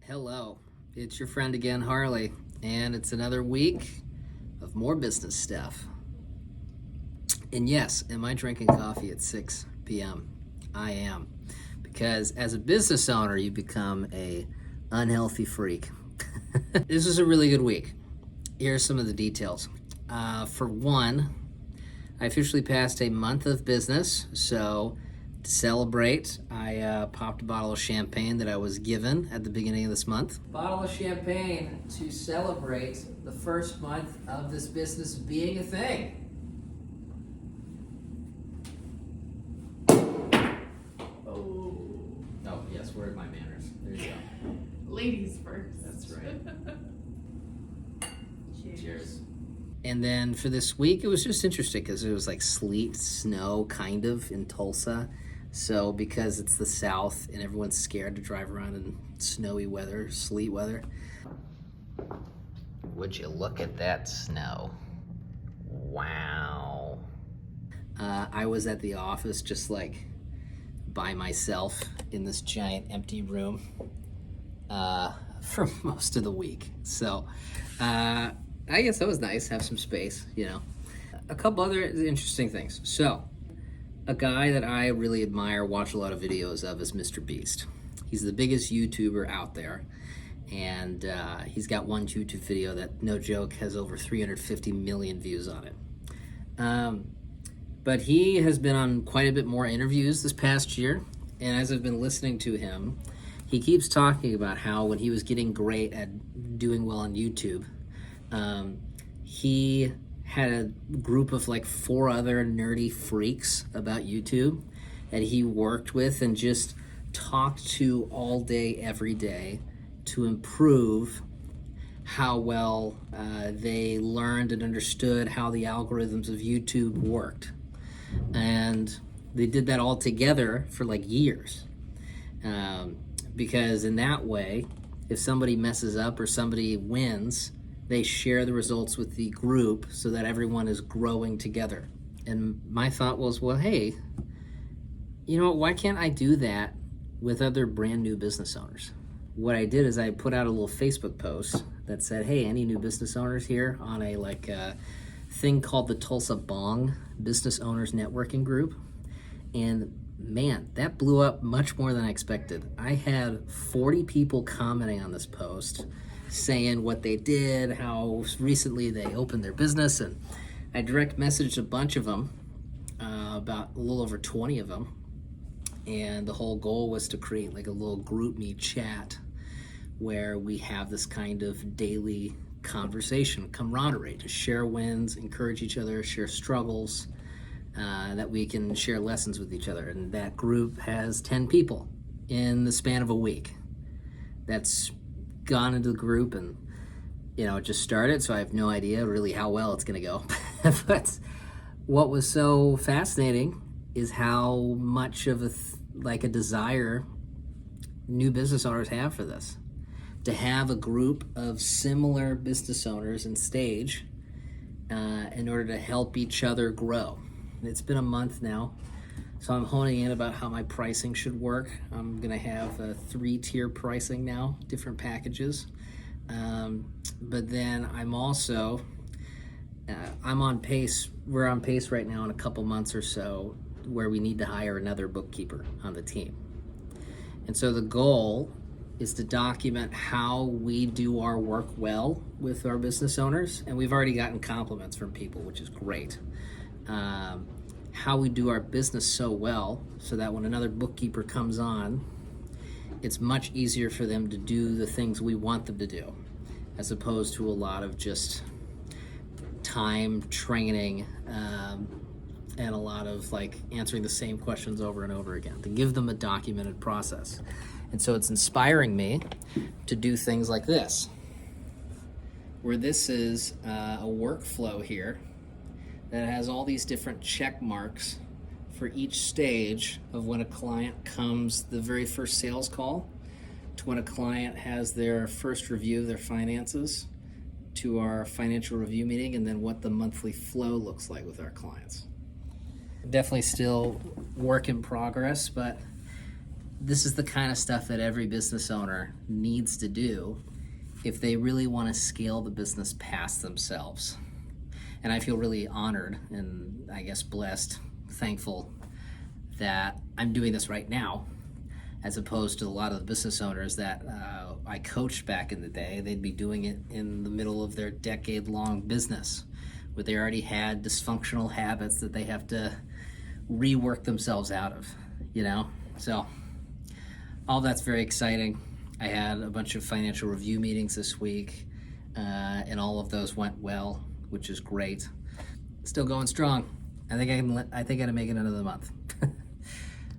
Hello, it's your friend again, Harley, and it's another week of more business stuff. And yes, am I drinking coffee at 6 p.m.? I am, because as a business owner, you become a unhealthy freak. This is a really good week. Here's some of the details. For one, I officially passed a month of business, so to celebrate, I popped a bottle of champagne that I was given at the beginning of this month. Bottle of champagne to celebrate the first month of this business being a thing. Oh, yes, where are my manners? There you go. Ladies first. That's right. Cheers. Cheers. And then for this week, it was just interesting because it was like sleet, snow, kind of, in Tulsa. So because it's the South and everyone's scared to drive around in snowy weather, sleet weather. Would you look at that snow? Wow. I was at the office just like by myself in this giant empty room for most of the week. So I guess that was nice, have some space, you know. A couple other interesting things. So, a guy that I really admire, watch a lot of videos of, is Mr. Beast. He's the biggest YouTuber out there, and he's got one YouTube video that, no joke, has over 350 million views on it. But he has been on quite a bit more interviews this past year, and as I've been listening to him, he keeps talking about how when he was getting great at doing well on YouTube, he had a group of like 4 other nerdy freaks about YouTube that he worked with and just talked to all day, every day to improve how well they learned and understood how the algorithms of YouTube worked. And they did that all together for like years. Because in that way, if somebody messes up or somebody wins, they share the results with the group so that everyone is growing together. And my thought was, well, hey, you know, why can't I do that with other brand new business owners? What I did is I put out a little Facebook post that said, hey, any new business owners here on a thing called the Tulsa Bong Business Owners Networking Group. And man, that blew up much more than I expected. I had 40 people commenting on this post, saying what they did, how recently they opened their business, and I direct messaged a bunch of them, about a little over 20 of them, and the whole goal was to create like a little group me chat where we have this kind of daily conversation, camaraderie, to share wins, encourage each other, share struggles, that we can share lessons with each other. And that group has 10 people in the span of a week. That's gone into the group, and you know, it just started, so I have no idea really how well it's gonna go. But what was so fascinating is how much of a desire new business owners have for this, to have a group of similar business owners in stage in order to help each other grow. It's been a month now, so I'm honing in about how my pricing should work. I'm gonna have a 3-tier pricing now, different packages. But then I'm also, I'm on pace, we're on pace right now in a couple months or so where we need to hire another bookkeeper on the team. And so the goal is to document how we do our work well with our business owners. And we've already gotten compliments from people, which is great. How we do our business so well so that when another bookkeeper comes on, it's much easier for them to do the things we want them to do, as opposed to a lot of just time training and a lot of like answering the same questions over and over again, to give them a documented process. And so it's inspiring me to do things like this, where this is a workflow here that has all these different check marks for each stage of when a client comes, the very first sales call, to when a client has their first review of their finances, to our financial review meeting, and then what the monthly flow looks like with our clients. Definitely still work in progress, but this is the kind of stuff that every business owner needs to do if they really want to scale the business past themselves. And I feel really honored and I guess blessed, thankful that I'm doing this right now, as opposed to a lot of the business owners that I coached back in the day. They'd be doing it in the middle of their decade-long business, where they already had dysfunctional habits that they have to rework themselves out of, you know? So all that's very exciting. I had a bunch of financial review meetings this week, and all of those went well, which is great. Still going strong. I think I can make it another month.